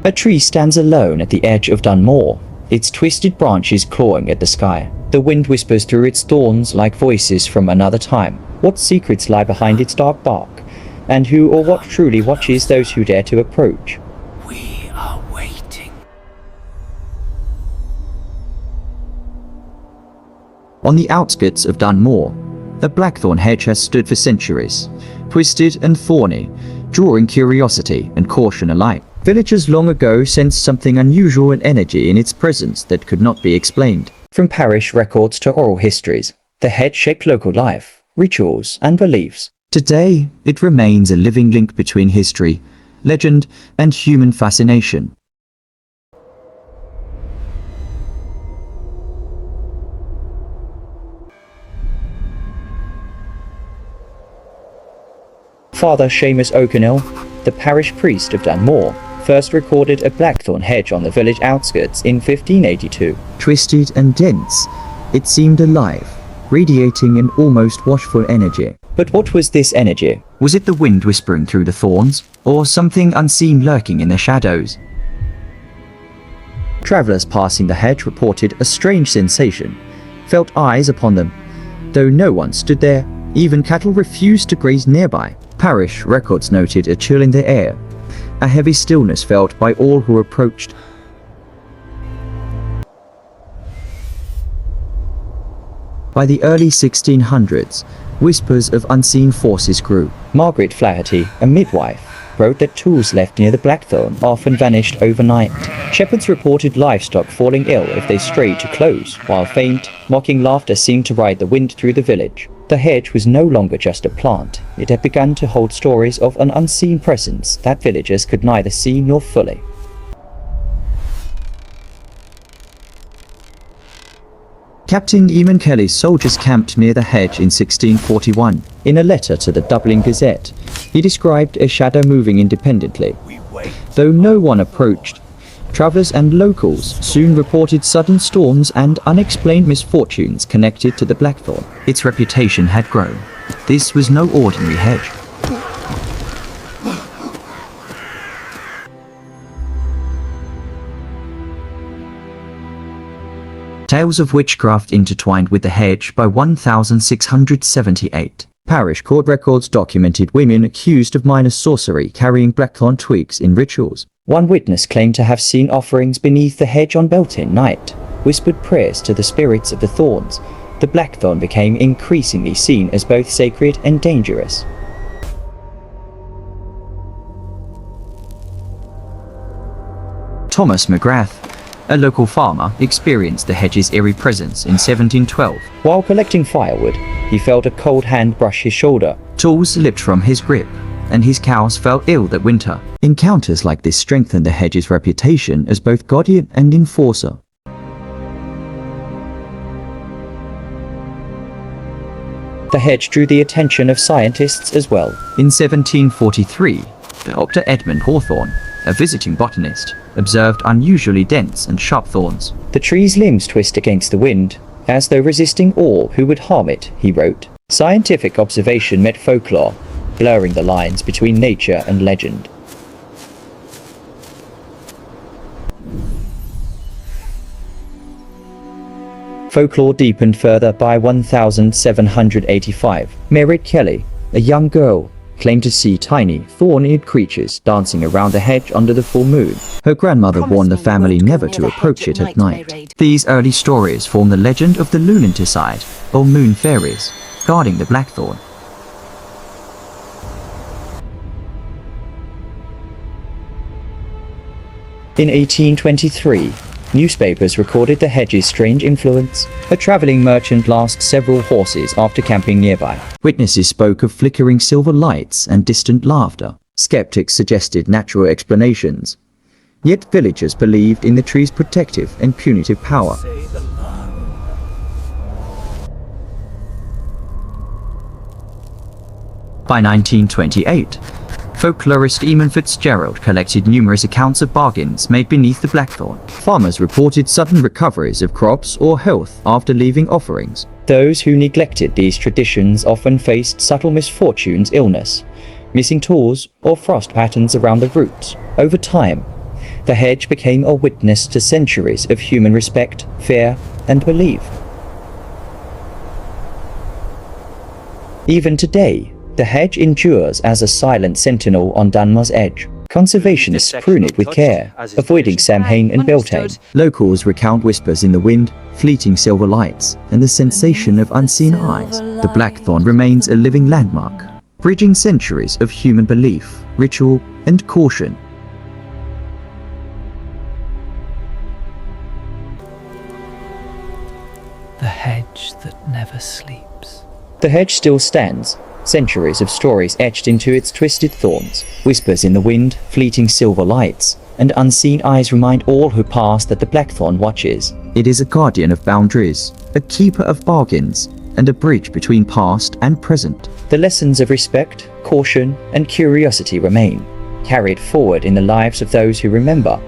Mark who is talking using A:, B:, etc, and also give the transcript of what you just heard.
A: A tree stands alone at the edge of Dunmore, its twisted branches clawing at the sky. The wind whispers through its thorns like voices from another time. What secrets lie behind its dark bark? And who or what truly watches those who dare to approach?
B: We are waiting.
A: On the outskirts of Dunmore, the blackthorn hedge has stood for centuries, twisted and thorny, drawing curiosity and caution alike. Villagers long ago sensed something unusual and energy in its presence that could not be explained. From parish records to oral histories, the hedge shaped local life, rituals, and beliefs. Today, it remains a living link between history, legend, and human fascination. Father Seamus O'Connell, the parish priest of Dunmore, first recorded a blackthorn hedge on the village outskirts in 1582. Twisted and dense, it seemed alive, radiating an almost watchful energy. But what was this energy? Was it the wind whispering through the thorns, or something unseen lurking in the shadows? Travelers passing the hedge reported a strange sensation, felt eyes upon them. Though no one stood there, even cattle refused to graze nearby. Parish records noted a chill in the air, a heavy stillness felt by all who approached. By the early 1600s, whispers of unseen forces grew. Margaret Flaherty, a midwife, wrote that tools left near the blackthorn often vanished overnight. Shepherds reported livestock falling ill if they strayed too close, while faint, mocking laughter seemed to ride the wind through the village. The hedge was no longer just a plant. It had begun to hold stories of an unseen presence that villagers could neither see nor fully. Captain Eamon Kelly's soldiers camped near the hedge in 1641. In a letter to the Dublin Gazette, he described a shadow moving independently. Though no one approached, travellers and locals soon reported sudden storms and unexplained misfortunes connected to the blackthorn. Its reputation had grown. This was no ordinary hedge. Tales of witchcraft intertwined with the hedge by 1678. Parish court records documented women accused of minor sorcery carrying blackthorn twigs in rituals. One witness claimed to have seen offerings beneath the hedge on Beltane night, whispered prayers to the spirits of the thorns. The blackthorn became increasingly seen as both sacred and dangerous. Thomas McGrath, a local farmer, experienced the hedge's eerie presence in 1712. While collecting firewood, he felt a cold hand brush his shoulder. Tools slipped from his grip, and his cows fell ill that winter. Encounters like this strengthened the hedge's reputation as both guardian and enforcer. The hedge drew the attention of scientists as well. In 1743, Dr. Edmund Hawthorne, a visiting botanist, observed unusually dense and sharp thorns. The tree's limbs twist against the wind, as though resisting all who would harm it, he wrote. Scientific observation met folklore, blurring the lines between nature and legend. Folklore deepened further by 1785. Mary Kelly, a young girl, claimed to see tiny, thorn-eared creatures dancing around the hedge under the full moon. Her grandmother warned the family never to approach it at night. These early stories form the legend of the Lunantisidhe, or moon fairies, guarding the blackthorn. In 1823, newspapers recorded the hedge's strange influence. A traveling merchant lost several horses after camping nearby. Witnesses spoke of flickering silver lights and distant laughter. Skeptics suggested natural explanations. Yet villagers believed in the tree's protective and punitive power. By 1928, folklorist Eamon Fitzgerald collected numerous accounts of bargains made beneath the blackthorn. Farmers reported sudden recoveries of crops or health after leaving offerings. Those who neglected these traditions often faced subtle misfortunes, illness, missing tools, or frost patterns around the roots. Over time, The hedge became a witness to centuries of human respect, fear, and belief. Even today, the hedge endures as a silent sentinel on Dunmore's edge. Conservationists prune it with care, avoiding Samhain and Beltane. Locals recount whispers in the wind, fleeting silver lights, and the sensation of unseen eyes. The Blackthorn remains a living landmark, bridging centuries of human belief, ritual, and caution.
B: The hedge that never sleeps.
A: The hedge still stands, centuries of stories etched into its twisted thorns. Whispers in the wind, fleeting silver lights, and unseen eyes remind all who pass that the Blackthorn watches. It is a guardian of boundaries, a keeper of bargains, and a bridge between past and present. The lessons of respect, caution, and curiosity remain, carried forward in the lives of those who remember.